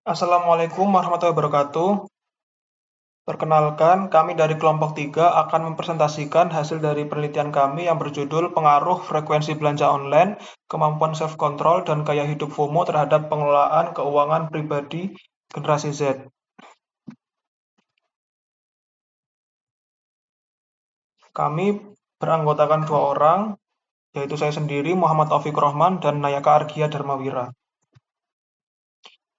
Assalamualaikum warahmatullahi wabarakatuh. Perkenalkan, kami dari kelompok 3 akan mempresentasikan hasil dari penelitian kami yang berjudul Pengaruh Frekuensi Belanja Online, Kemampuan Self-Control, dan Gaya Hidup FOMO terhadap Pengelolaan Keuangan Pribadi Generasi Z. Kami beranggotakan 2 orang, yaitu saya sendiri, Muhammad Taufik Rohman, dan Nayaka Argia Dharmawira.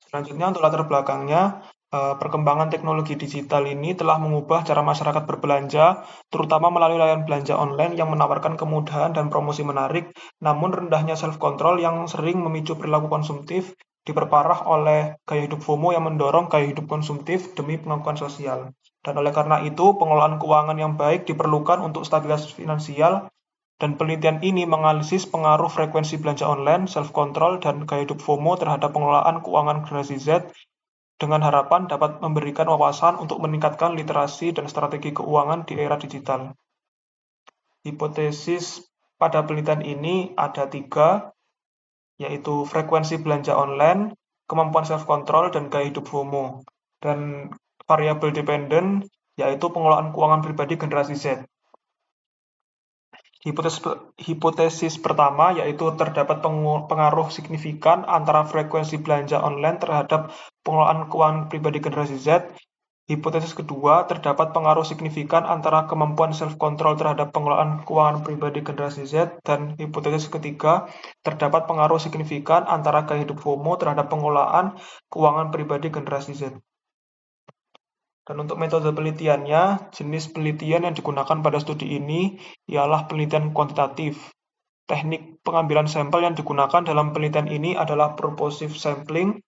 Selanjutnya untuk latar belakangnya, perkembangan teknologi digital ini telah mengubah cara masyarakat berbelanja, terutama melalui layanan belanja online yang menawarkan kemudahan dan promosi menarik, namun rendahnya self-control yang sering memicu perilaku konsumtif, diperparah oleh gaya hidup FOMO yang mendorong gaya hidup konsumtif demi pengakuan sosial. Dan oleh karena itu, pengelolaan keuangan yang baik diperlukan untuk stabilitas finansial, dan penelitian ini menganalisis pengaruh frekuensi belanja online, self-control, dan gaya hidup FOMO terhadap pengelolaan keuangan generasi Z dengan harapan dapat memberikan wawasan untuk meningkatkan literasi dan strategi keuangan di era digital. Hipotesis pada penelitian ini ada 3, yaitu frekuensi belanja online, kemampuan self-control, dan gaya hidup FOMO. Dan variabel dependen, yaitu pengelolaan keuangan pribadi generasi Z. Hipotesis pertama yaitu terdapat pengaruh signifikan antara frekuensi belanja online terhadap pengelolaan keuangan pribadi generasi Z. Hipotesis kedua, terdapat pengaruh signifikan antara kemampuan self-control terhadap pengelolaan keuangan pribadi generasi Z. Dan hipotesis ketiga, terdapat pengaruh signifikan antara gaya hidup FOMO terhadap pengelolaan keuangan pribadi generasi Z. Dan untuk metode penelitiannya, jenis penelitian yang digunakan pada studi ini ialah penelitian kuantitatif. Teknik pengambilan sampel yang digunakan dalam penelitian ini adalah purposive sampling,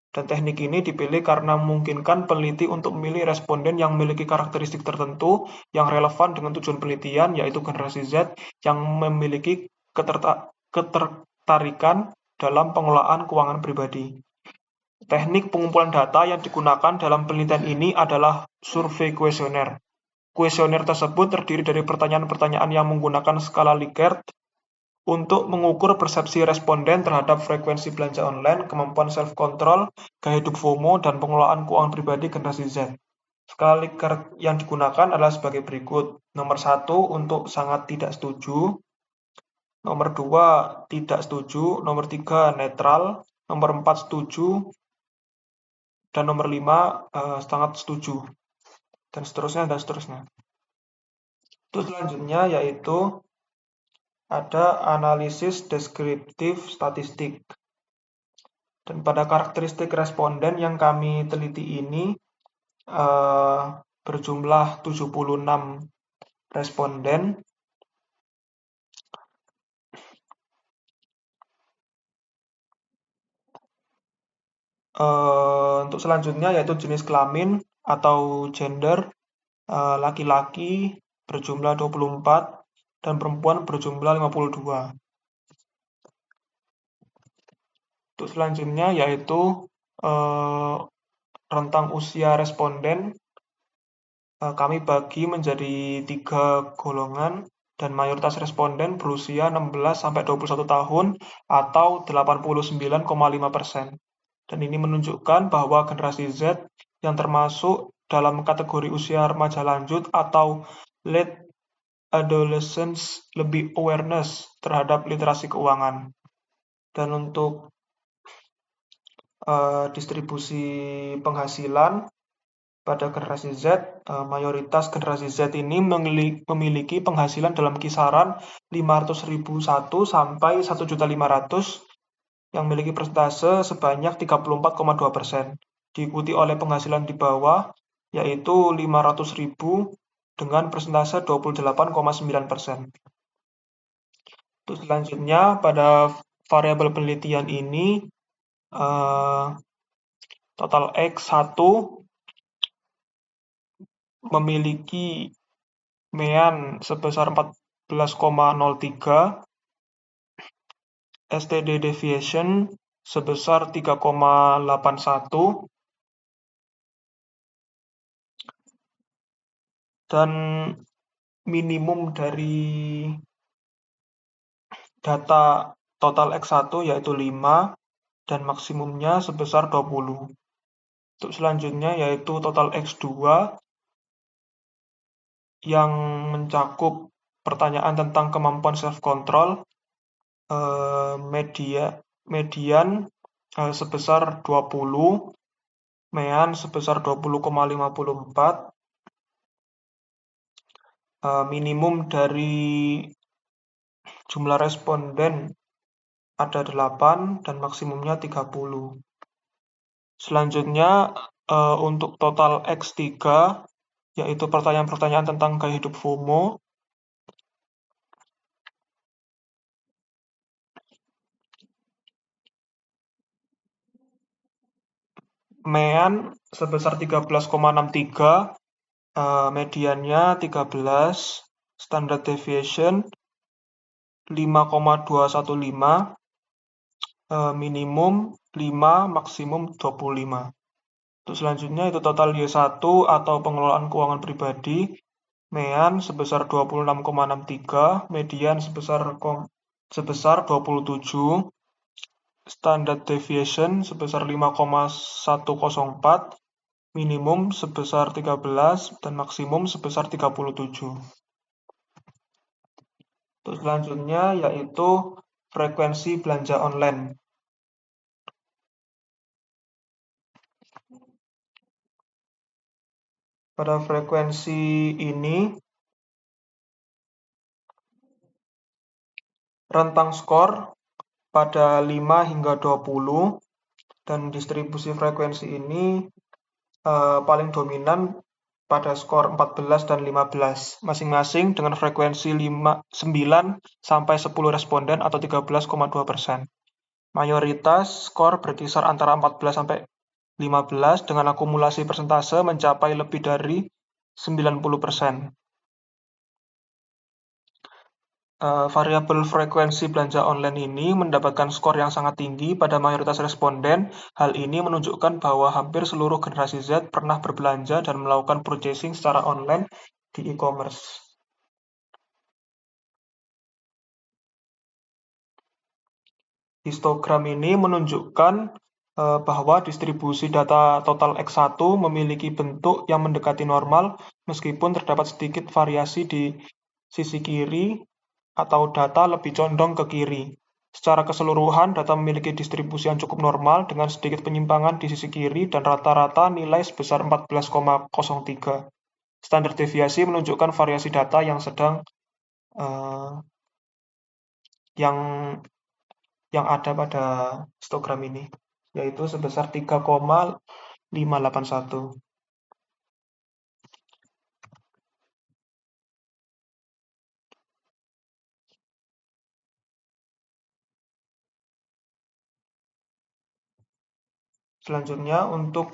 dan teknik ini dipilih karena memungkinkan peneliti untuk memilih responden yang memiliki karakteristik tertentu yang relevan dengan tujuan penelitian, yaitu generasi Z yang memiliki ketertarikan dalam pengelolaan keuangan pribadi. Teknik pengumpulan data yang digunakan dalam penelitian ini adalah survei kuesioner. Kuesioner tersebut terdiri dari pertanyaan-pertanyaan yang menggunakan skala Likert untuk mengukur persepsi responden terhadap frekuensi belanja online, kemampuan self-control, gaya hidup FOMO, dan pengelolaan keuangan pribadi generasi Z. Skala Likert yang digunakan adalah sebagai berikut. Nomor 1 untuk sangat tidak setuju, nomor 2 tidak setuju, nomor 3 netral, nomor 4 setuju, dan nomor 5 sangat setuju, dan seterusnya dan seterusnya. Terus selanjutnya yaitu ada analisis deskriptif statistik. Dan pada karakteristik responden yang kami teliti ini berjumlah 76 responden. Untuk selanjutnya yaitu jenis kelamin atau gender, laki-laki berjumlah 24 dan perempuan berjumlah 52. Untuk selanjutnya yaitu rentang usia responden, kami bagi menjadi 3 golongan, dan mayoritas responden berusia 16-21 tahun atau 89,5%. Dan ini menunjukkan bahwa generasi Z yang termasuk dalam kategori usia remaja lanjut atau late adolescence lebih awareness terhadap literasi keuangan. Dan untuk distribusi penghasilan pada generasi Z, mayoritas generasi Z ini memiliki penghasilan dalam kisaran 500.001 sampai 1.500.000 yang memiliki persentase sebanyak 34,2%. Diikuti oleh penghasilan di bawah yaitu 500.000 dengan persentase 28,9%. Terus selanjutnya pada variabel penelitian ini total X1 memiliki mean sebesar 14,03, STD deviation sebesar 3,81, dan minimum dari data total X1 yaitu 5 dan maksimumnya sebesar 20. Untuk selanjutnya yaitu total X2 yang mencakup pertanyaan tentang kemampuan self-control, median sebesar 20, mean sebesar 20,54, minimum dari jumlah responden ada 8 dan maksimumnya 30. Selanjutnya untuk total X3 yaitu pertanyaan-pertanyaan tentang gaya hidup FOMO. Mean sebesar 13,63, mediannya 13, standard deviation 5,215, minimum 5, maksimum 25. Untuk selanjutnya itu total Y1 atau pengelolaan keuangan pribadi, mean sebesar 26,63, median sebesar 27, standard deviation sebesar 5,104, minimum sebesar 13 dan maksimum sebesar 37. Untuk selanjutnya yaitu frekuensi belanja online. Pada frekuensi ini rentang skor pada 5 hingga 20 dan distribusi frekuensi ini paling dominan pada skor 14 dan 15, masing-masing dengan frekuensi 9 sampai 10 responden atau 13,2%. Mayoritas skor berkisar antara 14 sampai 15 dengan akumulasi persentase mencapai lebih dari 90%. Variabel frekuensi belanja online ini mendapatkan skor yang sangat tinggi pada mayoritas responden. Hal ini menunjukkan bahwa hampir seluruh generasi Z pernah berbelanja dan melakukan purchasing secara online di e-commerce. Histogram ini menunjukkan bahwa distribusi data total X1 memiliki bentuk yang mendekati normal meskipun terdapat sedikit variasi di sisi kiri atau data lebih condong ke kiri. Secara keseluruhan, data memiliki distribusi yang cukup normal dengan sedikit penyimpangan di sisi kiri dan rata-rata nilai sebesar 14,03. Standar deviasi menunjukkan variasi data yang sedang yang ada pada histogram ini, yaitu sebesar 3,581. Selanjutnya untuk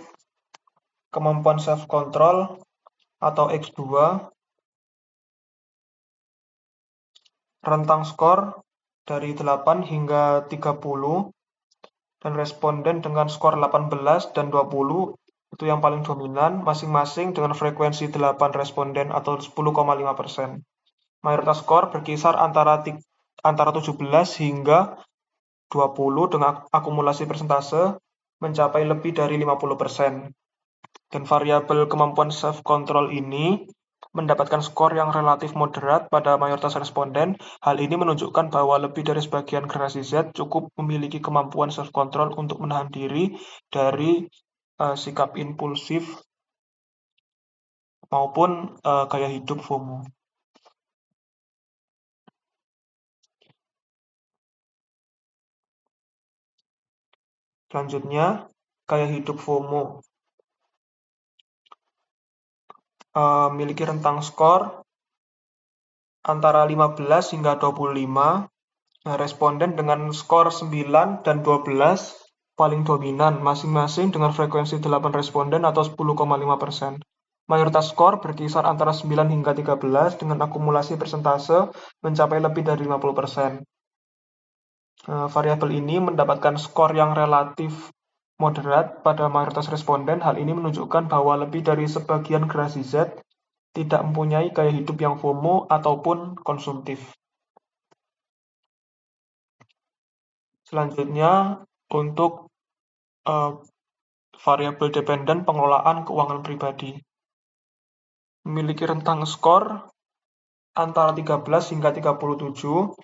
kemampuan self-control atau X2, rentang skor dari 8 hingga 30 dan responden dengan skor 18 dan 20 itu yang paling dominan, masing-masing dengan frekuensi 8 responden atau 10,5%. Mayoritas skor berkisar antara 17 hingga 20 dengan akumulasi persentase mencapai lebih dari 50%. Dan variabel kemampuan self-control ini mendapatkan skor yang relatif moderat pada mayoritas responden. Hal ini menunjukkan bahwa lebih dari sebagian generasi Z cukup memiliki kemampuan self-control untuk menahan diri dari sikap impulsif maupun gaya hidup FOMO. Selanjutnya, gaya hidup FOMO memiliki rentang skor antara 15 hingga 25. Responden dengan skor 9 dan 12 paling dominan, masing-masing dengan frekuensi 8 responden atau 10,5%. Mayoritas skor berkisar antara 9 hingga 13 dengan akumulasi persentase mencapai lebih dari 50%. Variabel ini mendapatkan skor yang relatif moderat pada mayoritas responden. Hal ini menunjukkan bahwa lebih dari sebagian generasi Z tidak mempunyai gaya hidup yang FOMO ataupun konsumtif. Selanjutnya, untuk variabel dependen pengelolaan keuangan pribadi. Memiliki rentang skor antara 13 hingga 37.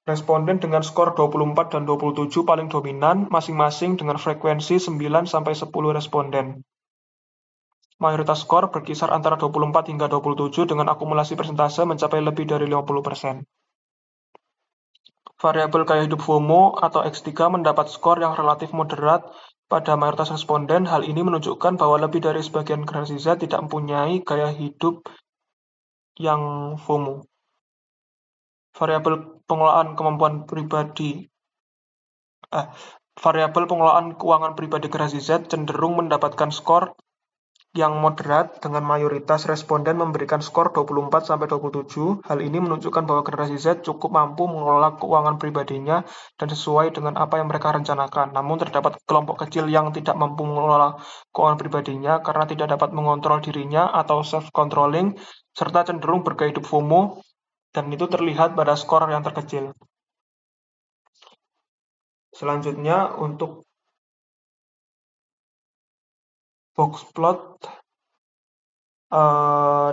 Responden dengan skor 24 dan 27 paling dominan, masing-masing dengan frekuensi 9 sampai 10 responden. Mayoritas skor berkisar antara 24 hingga 27 dengan akumulasi persentase mencapai lebih dari 50%. Variabel gaya hidup FOMO atau X3 mendapat skor yang relatif moderat pada mayoritas responden. Hal ini menunjukkan bahwa lebih dari sebagian generasi Z tidak mempunyai gaya hidup yang FOMO. Variabel pengelolaan keuangan pribadi generasi Z cenderung mendapatkan skor yang moderat dengan mayoritas responden memberikan skor 24-27. Hal ini menunjukkan bahwa generasi Z cukup mampu mengelola keuangan pribadinya dan sesuai dengan apa yang mereka rencanakan. Namun terdapat kelompok kecil yang tidak mampu mengelola keuangan pribadinya karena tidak dapat mengontrol dirinya atau self-controlling, serta cenderung bergaya hidup FOMO, dan itu terlihat pada skor yang terkecil. Selanjutnya untuk box plot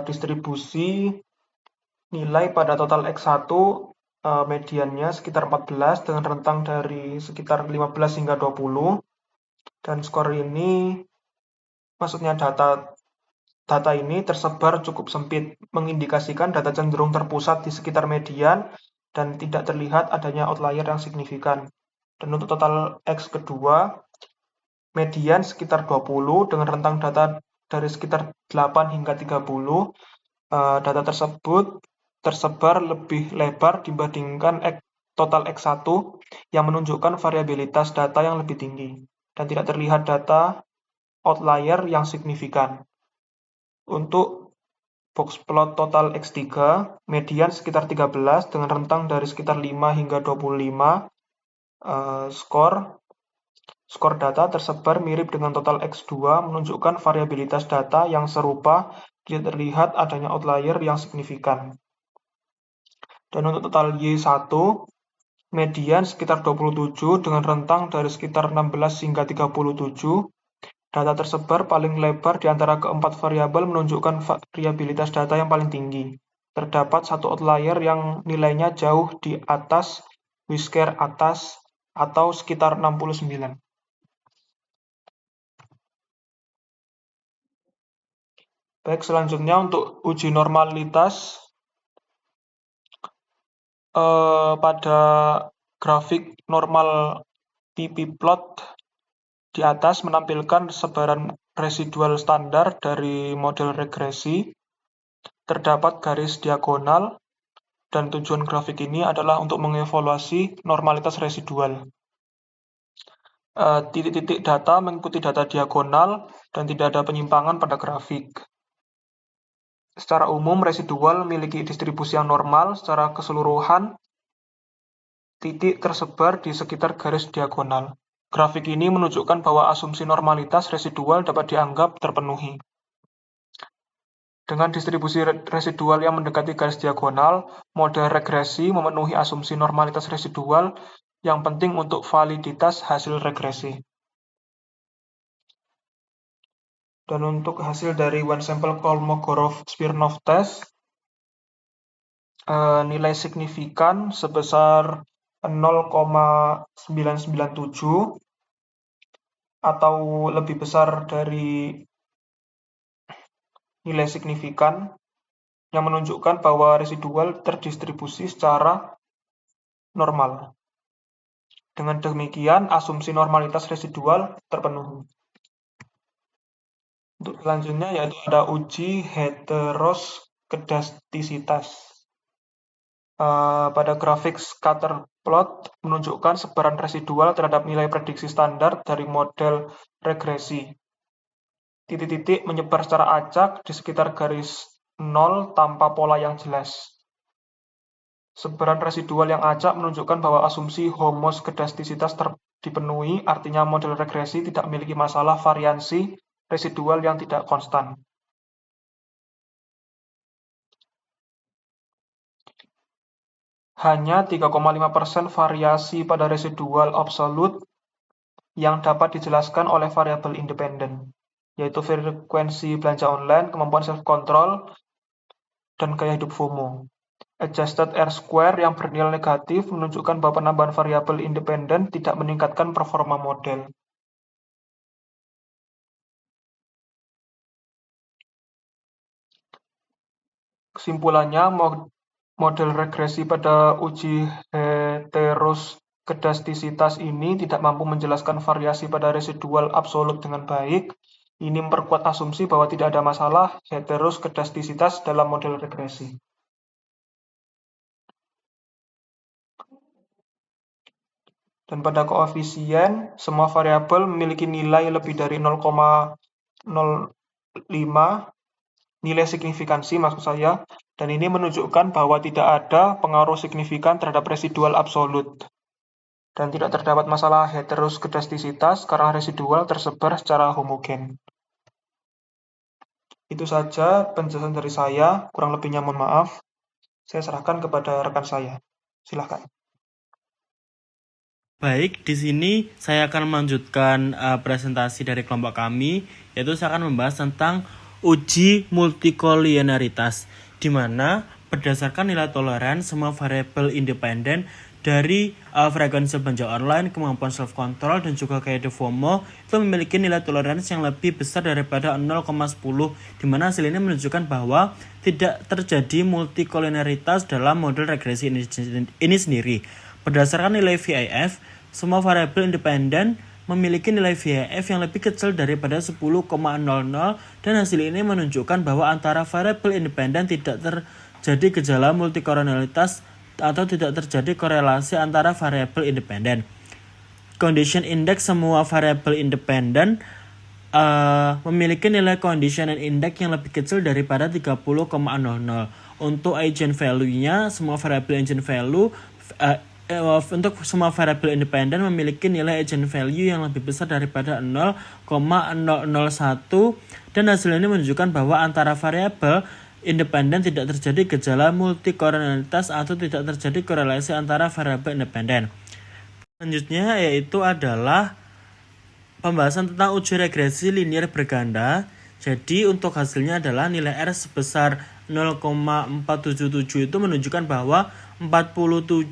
distribusi nilai pada total X1 mediannya sekitar 14 dengan rentang dari sekitar 15 hingga 20. Dan skor ini, maksudnya data ini tersebar cukup sempit, mengindikasikan data cenderung terpusat di sekitar median dan tidak terlihat adanya outlier yang signifikan. Dan untuk total X kedua, median sekitar 20 dengan rentang data dari sekitar 8 hingga 30. Data tersebut tersebar lebih lebar dibandingkan total X1 yang menunjukkan variabilitas data yang lebih tinggi dan tidak terlihat data outlier yang signifikan. Untuk box plot total X3, median sekitar 13 dengan rentang dari sekitar 5 hingga 25. Skor data tersebar mirip dengan total X2 menunjukkan variabilitas data yang serupa, tidak terlihat adanya outlier yang signifikan. Dan untuk total Y1, median sekitar 27 dengan rentang dari sekitar 16 hingga 37. Data tersebar paling lebar di antara keempat variabel menunjukkan variabilitas data yang paling tinggi. Terdapat satu outlier yang nilainya jauh di atas Whisker atas atau sekitar 69. Baik, selanjutnya untuk uji normalitas pada grafik normal pp-plot di atas menampilkan sebaran residual standar dari model regresi. Terdapat garis diagonal, dan tujuan grafik ini adalah untuk mengevaluasi normalitas residual. Titik-titik data mengikuti data diagonal dan tidak ada penyimpangan pada grafik. Secara umum, residual memiliki distribusi yang normal secara keseluruhan. Titik tersebar di sekitar garis diagonal. Grafik ini menunjukkan bahwa asumsi normalitas residual dapat dianggap terpenuhi. Dengan distribusi residual yang mendekati garis diagonal, model regresi memenuhi asumsi normalitas residual yang penting untuk validitas hasil regresi. Dan untuk hasil dari one sample Kolmogorov-Smirnov test, nilai signifikan sebesar 0,997 atau lebih besar dari nilai signifikan yang menunjukkan bahwa residual terdistribusi secara normal. Dengan demikian, asumsi normalitas residual terpenuhi. Untuk selanjutnya yaitu ada uji heteroskedastisitas. Pada grafik scatter plot menunjukkan sebaran residual terhadap nilai prediksi standar dari model regresi. Titik-titik menyebar secara acak di sekitar garis 0 tanpa pola yang jelas. Sebaran residual yang acak menunjukkan bahwa asumsi homoskedastisitas dipenuhi, artinya model regresi tidak memiliki masalah variansi residual yang tidak konstan. Hanya 3,5% variasi pada residual absolut yang dapat dijelaskan oleh variabel independen, yaitu frekuensi belanja online, kemampuan self-control, dan gaya hidup FOMO. Adjusted R-square yang bernilai negatif menunjukkan bahwa penambahan variabel independen tidak meningkatkan performa model. Kesimpulannya, model regresi pada uji heteroskedastisitas ini tidak mampu menjelaskan variasi pada residual absolut dengan baik. Ini memperkuat asumsi bahwa tidak ada masalah heteroskedastisitas dalam model regresi. Dan pada koefisien, semua variabel memiliki nilai lebih dari 0,05, nilai signifikansi maksud saya, dan ini menunjukkan bahwa tidak ada pengaruh signifikan terhadap residual absolut. Dan tidak terdapat masalah heteroskedastisitas karena residual tersebar secara homogen. Itu saja penjelasan dari saya, kurang lebihnya mohon maaf. Saya serahkan kepada rekan saya. Silakan. Baik, di sini saya akan melanjutkan presentasi dari kelompok kami, yaitu saya akan membahas tentang uji multikolinearitas, di mana berdasarkan nilai toleran semua variabel independen dari frekuensi belanja online, kemampuan self-control, dan juga gaya hidup FOMO itu memiliki nilai toleransi yang lebih besar daripada 0,10, di mana hasil ini menunjukkan bahwa tidak terjadi multikolinearitas dalam model regresi ini sendiri. Berdasarkan nilai VIF, semua variabel independen memiliki nilai VIF yang lebih kecil daripada 10,00 dan hasil ini menunjukkan bahwa antara variabel independen tidak terjadi gejala multikolinearitas atau tidak terjadi korelasi antara variabel independen. Condition index semua variabel independen memiliki nilai condition index yang lebih kecil daripada 30,00. Untuk eigenvalue-nya, semua variabel eigenvalue untuk semua variabel independen memiliki nilai eigenvalue yang lebih besar daripada 0,001 dan hasil ini menunjukkan bahwa antara variabel independen tidak terjadi gejala multikolinearitas atau tidak terjadi korelasi antara variabel independen. Selanjutnya yaitu adalah pembahasan tentang uji regresi linear berganda. Jadi untuk hasilnya adalah nilai R sebesar 0,477 itu menunjukkan bahwa 47,7%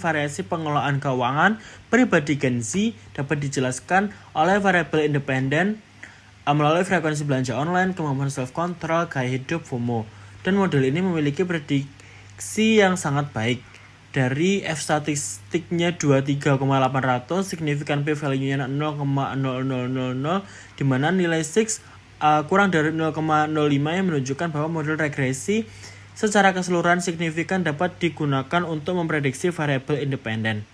variasi pengelolaan keuangan pribadi Gen Z dapat dijelaskan oleh variabel independen melalui frekuensi belanja online, kemampuan self-control, gaya hidup, FOMO. Dan model ini memiliki prediksi yang sangat baik. Dari F statistiknya 23,800, signifikan P-value-nya 0,0000, di mana nilai 6 kurang dari 0,05 yang menunjukkan bahwa model regresi secara keseluruhan signifikan dapat digunakan untuk memprediksi variabel independen.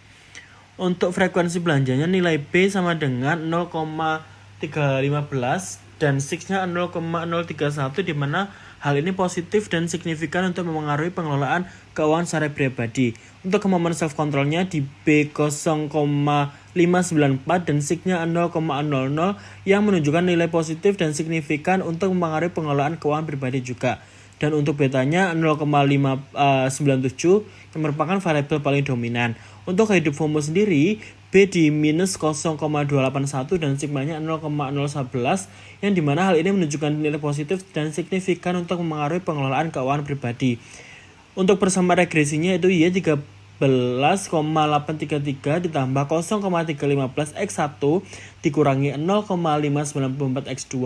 Untuk frekuensi belanjanya nilai B sama dengan 0,315 dan 6-nya 0,031, di mana hal ini positif dan signifikan untuk memengaruhi pengelolaan keuangan secara pribadi. Untuk kemampuan self-controlnya di B 0,594 dan 6-nya 0,00 yang menunjukkan nilai positif dan signifikan untuk memengaruhi pengelolaan keuangan pribadi juga. Dan untuk betanya 0,597 yang merupakan variabel paling dominan. Untuk gaya hidup FOMO sendiri, B di minus 0,281 dan sigmanya 0,011 yang dimana hal ini menunjukkan nilai positif dan signifikan untuk memengaruhi pengelolaan keuangan pribadi. Untuk persamaan regresinya itu Y 13,833 ditambah 0,315 X1 dikurangi 0,594 X2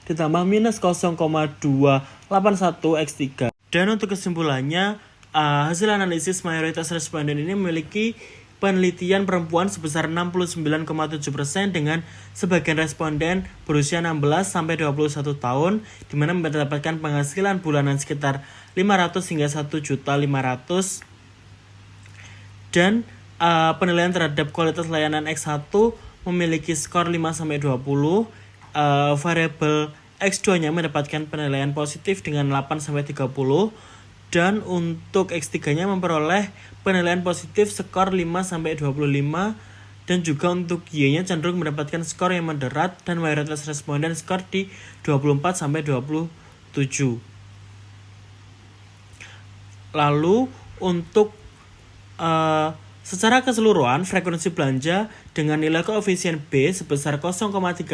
ditambah minus 0,281 X3. Dan untuk kesimpulannya, hasil analisis mayoritas responden ini memiliki penelitian perempuan sebesar 69,7% dengan sebagian responden berusia 16-21 tahun, di mana mendapatkan penghasilan bulanan sekitar 500 hingga 1.500.000. Dan penilaian terhadap kualitas layanan X1 memiliki skor 5-20, variabel X2-nya mendapatkan penilaian positif dengan 8-30, dan untuk X3-nya memperoleh penilaian positif skor 5-25, dan juga untuk Y-nya cenderung mendapatkan skor yang moderat dan mayoritas responden skor di 24-27. Lalu untuk Secara keseluruhan, frekuensi belanja dengan nilai koefisien B sebesar 0,315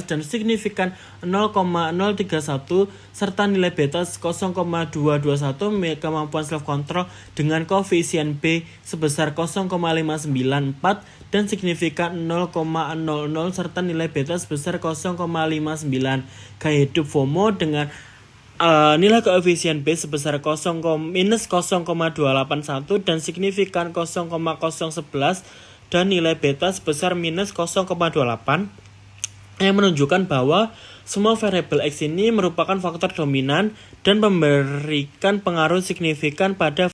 dan signifikan 0,031 serta nilai beta 0,221 kemampuan self control dengan koefisien B sebesar 0,594 dan signifikan 0,00 serta nilai beta sebesar 0,59. Gaya hidup FOMO dengan nilai koefisien B sebesar minus 0,281 dan signifikan 0,011 dan nilai beta sebesar minus 0,28 yang menunjukkan bahwa semua variabel X ini merupakan faktor dominan dan memberikan pengaruh signifikan pada